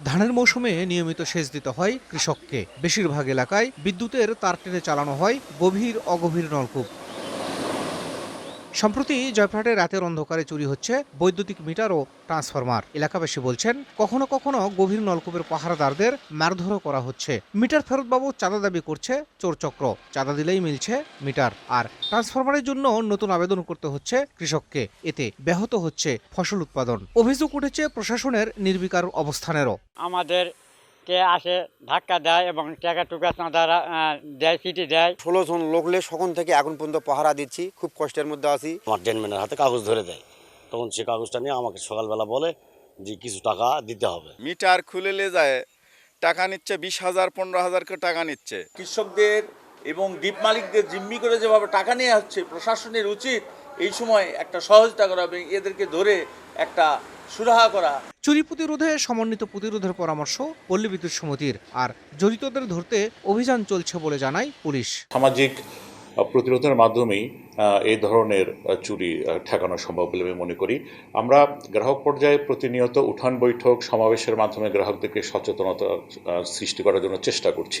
ধানের মৌসুমে নিয়মিত সেচ দিতে হয় কৃষককে। বেশিরভাগ এলাকায় বিদ্যুতের তার টেনে চালানো হয় গভীর অগভীর নলকূপ। সম্প্রতি জয়পুরহাটে রাতের অন্ধকারে চুরি হচ্ছে বৈদ্যুতিক মিটার ও ট্রান্সফরমার। এলাকাবাসী বলছেন, কখনো কখনো গভীর নলকূপের পাহারাদারদের মারধরও করা হচ্ছে। মিটার ফেরত বাবদ চাঁদা দাবি করছে চোরচক্র। চাঁদা দিলেই মিলছে মিটার, আর ট্রান্সফরমারের জন্য নতুন আবেদন করতে হচ্ছে কৃষককে। এতে ব্যাহত হচ্ছে ফসল উৎপাদন। অভিযোগ উঠেছে প্রশাসনের নির্বিকার অবস্থানেরও। আমাদের কে আসে ধাক্কা দেয় এবং টাকা টুকা চাঁদা দেয়, চিঠি দেয়। 16 জন লোকলে সখন থেকে এখন পর্যন্ত পাহারা দিচ্ছি, খুব কষ্টের মধ্যে আছি। আমার ডেনম্যানের হাতে কাগজ ধরে দেয়, তখন সে কাগজটা নিয়ে আমাকে সকালবেলা বলে যে কিছু টাকা দিতে হবে। মিটার খুলে লে যায় টাকা নিচ্ছে, 20,000 15,000 করে টাকা নিচ্ছে। কৃষকদের এবং দ্বীপ মালিকদের জিম্মি করে যেভাবে টাকা নেওয়া হচ্ছে, প্রশাসনের উচিত এই সময় একটা সহযোগিতা করা এবং এদেরকে ধরে একটা সুরাহা করা। চুরি প্রতিরোধে সমন্বিত প্রতিরোধের পরামর্শ পল্লী বিদ্যুৎ সমিতির, আর জড়িতদের ধরতে অভিযান চলছে বলে জানায় পুলিশ। সামাজিক প্রতিরোধের মাধ্যমেই এই ধরনের চুরি ঠেকানো সম্ভব বলে আমি মনে করি। আমরা গ্রাহক পর্যায়ে প্রতিনিয়ত উঠান বৈঠক সমাবেশের মাধ্যমে গ্রাহকদেরকে সচেতনতা সৃষ্টি করার জন্য চেষ্টা করছি।